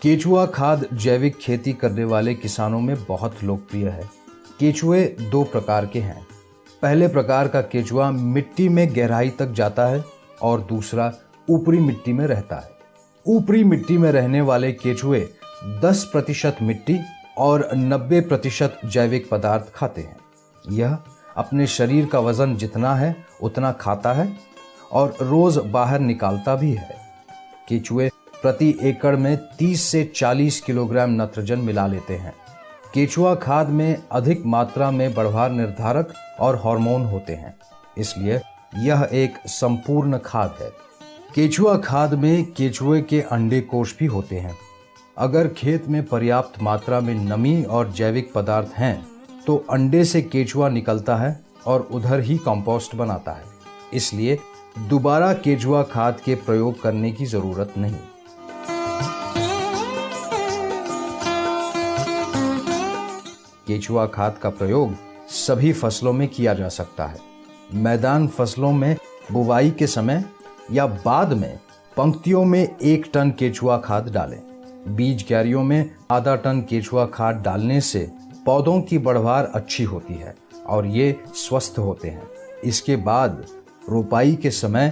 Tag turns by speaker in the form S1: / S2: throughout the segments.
S1: केचुआ खाद जैविक खेती करने वाले किसानों में बहुत लोकप्रिय है। केचुए दो प्रकार के हैं। पहले प्रकार का केचुआ मिट्टी में गहराई तक जाता है और दूसरा ऊपरी मिट्टी में रहता है। ऊपरी मिट्टी में रहने वाले केचुए 10% मिट्टी और 90% जैविक पदार्थ खाते हैं। यह अपने शरीर का वजन जितना है उतना खाता है और रोज बाहर निकालता भी है। केचुए प्रति एकड़ में 30 से 40 किलोग्राम नाइट्रोजन मिला लेते हैं। केचुआ खाद में अधिक मात्रा में बढ़वार निर्धारक और हार्मोन होते हैं, इसलिए यह एक संपूर्ण खाद है। केचुआ खाद में केचुए के अंडे कोष भी होते हैं। अगर खेत में पर्याप्त मात्रा में नमी और जैविक पदार्थ हैं तो अंडे से केचुआ निकलता है और उधर ही कंपोस्ट बनाता है, इसलिए दोबारा केचुआ खाद के प्रयोग करने की जरूरत नहीं। केचुआ खाद का प्रयोग सभी फसलों में किया जा सकता है। मैदान फसलों में बुवाई के समय या बाद में पंक्तियों में 1 टन केचुआ खाद डालें। बीज क्यारियों में आधा टन केचुआ खाद डालने से पौधों की बढ़वार अच्छी होती है और ये स्वस्थ होते हैं। इसके बाद रोपाई के समय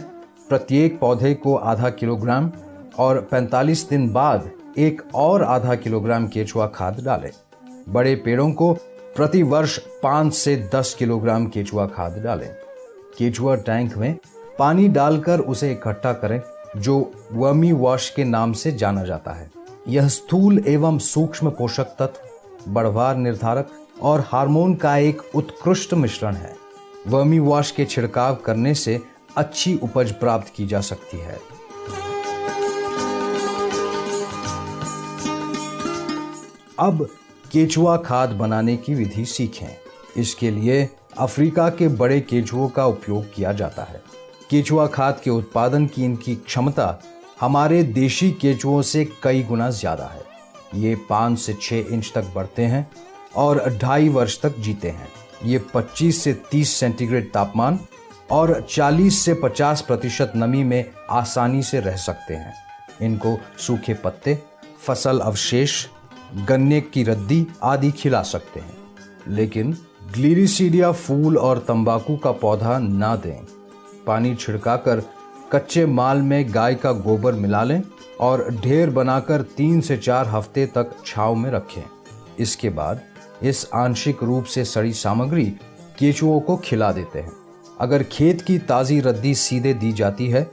S1: प्रत्येक पौधे को आधा किलोग्राम और 45 दिन बाद एक और आधा किलोग्राम केचुआ खाद डालें। बड़े पेड़ों को प्रति वर्ष 5 से 10 किलोग्राम केचुआ खाद डालें। केचुआ टैंक में पानी डालकर उसे इकट्ठा करें, जो वर्मी वॉश के नाम से जाना जाता है। यह स्थूल एवं सूक्ष्म पोषक तत्व, बढ़वार निर्धारक और हार्मोन का एक उत्कृष्ट मिश्रण है। वर्मी वॉश के छिड़काव करने से अच्छी उपज प्राप्त की जा सकती है। अब केचुआ खाद बनाने की विधि सीखें। इसके लिए अफ्रीका के बड़े केचुओं का उपयोग किया जाता है। केचुआ खाद के उत्पादन की इनकी क्षमता हमारे देशी केचुओं से कई गुना ज्यादा है। ये 5 से 6 इंच तक बढ़ते हैं और 2.5 वर्ष तक जीते हैं। ये 25 से 30 सेंटीग्रेड तापमान और 40 से 50% नमी में आसानी से रह सकते हैं। इनको सूखे पत्ते, फसल अवशेष, गन्ने की रद्दी आदि खिला सकते हैं, लेकिन ग्लिरिसीडिया फूल और तंबाकू का पौधा ना दें। पानी छिड़काकर कच्चे माल में गाय का गोबर मिला लें और ढेर बनाकर 3 से 4 हफ्ते तक छांव में रखें। इसके बाद इस आंशिक रूप से सड़ी सामग्री केचुओं को खिला देते हैं। अगर खेत की ताजी रद्दी सीधे दी जाती है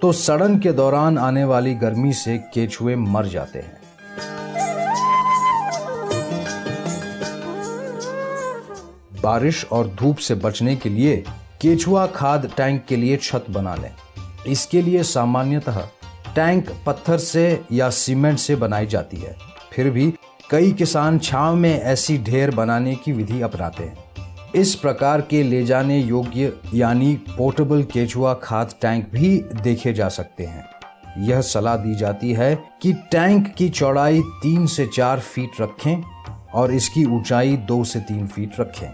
S1: तो सड़न के दौरान आने वाली गर्मी से केचुए मर जाते हैं। बारिश और धूप से बचने के लिए केचुआ खाद टैंक के लिए छत बना लें। इसके लिए सामान्यतः टैंक पत्थर से या सीमेंट से बनाई जाती है, फिर भी कई किसान छांव में ऐसी ढेर बनाने की विधि अपनाते हैं। इस प्रकार के ले जाने योग्य यानी पोर्टेबल केचुआ खाद टैंक भी देखे जा सकते हैं। यह सलाह दी जाती है कि टैंक की चौड़ाई 3 से 4 फीट रखें और इसकी ऊंचाई 2 से 3 फीट रखें।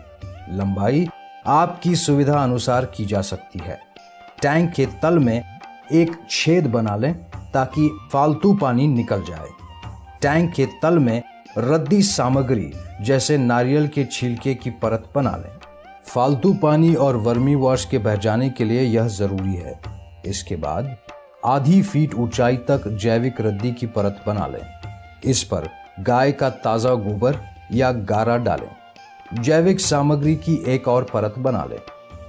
S1: लंबाई आपकी सुविधा अनुसार की जा सकती है। टैंक के तल में एक छेद बना लें ताकि फालतू पानी निकल जाए। टैंक के तल में रद्दी सामग्री जैसे नारियल के छिलके की परत बना लें। फालतू पानी और वर्मी वॉश के बह जाने के लिए यह जरूरी है। इसके बाद आधी फीट ऊंचाई तक जैविक रद्दी की परत बना लें। इस पर गाय का ताजा गोबर या गारा डालें। जैविक सामग्री की एक और परत बना लें।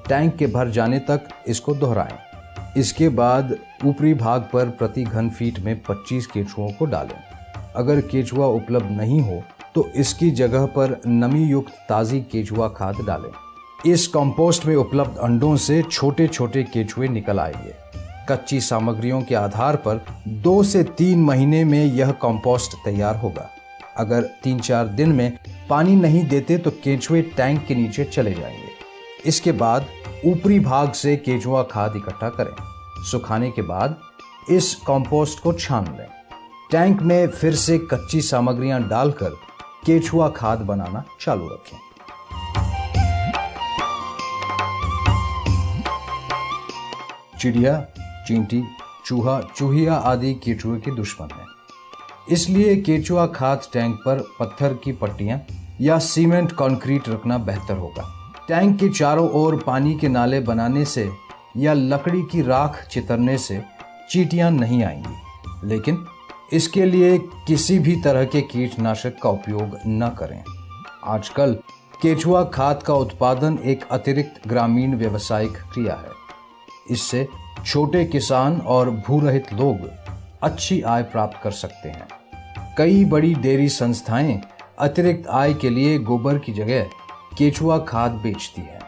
S1: टैंक के भर जाने तक इसको दोहराएं। इसके बाद ऊपरी भाग पर प्रति घन फीट में 25 केचुओं को डालें। अगर केचुआ उपलब्ध नहीं हो तो इसकी जगह पर नमी युक्त ताजी केचुआ खाद डालें। इस कंपोस्ट में उपलब्ध अंडों से छोटे छोटे केचुए निकल आएंगे। कच्ची सामग्रियों के आधार पर 2 से 3 महीने में यह कंपोस्ट तैयार होगा। अगर 3-4 दिन में पानी नहीं देते तो केचुए टैंक के नीचे चले जाएंगे। इसके बाद ऊपरी भाग से केचुआ खाद इकट्ठा करें। सुखाने के बाद इस कंपोस्ट को छान लें। टैंक में फिर से कच्ची सामग्रियां डालकर केचुआ खाद बनाना चालू रखें। चिड़िया, चींटी, चूहा, चूहिया आदि केचुए के दुश्मन हैं। इसलिए केचुआ खाद टैंक पर पत्थर की पट्टियां या सीमेंट कंक्रीट रखना बेहतर होगा। टैंक के चारों ओर पानी के नाले बनाने से या लकड़ी की राख चितरने से चींटियां नहीं आएंगी, लेकिन इसके लिए किसी भी तरह के कीटनाशक का उपयोग न करें। आजकल केचुआ खाद का उत्पादन एक अतिरिक्त ग्रामीण व्यावसायिक क्रिया है। इससे छोटे किसान और भूरहित लोग अच्छी आय प्राप्त कर सकते हैं। कई बड़ी डेयरी संस्थाएं अतिरिक्त आय के लिए गोबर की जगह केचुआ खाद बेचती हैं।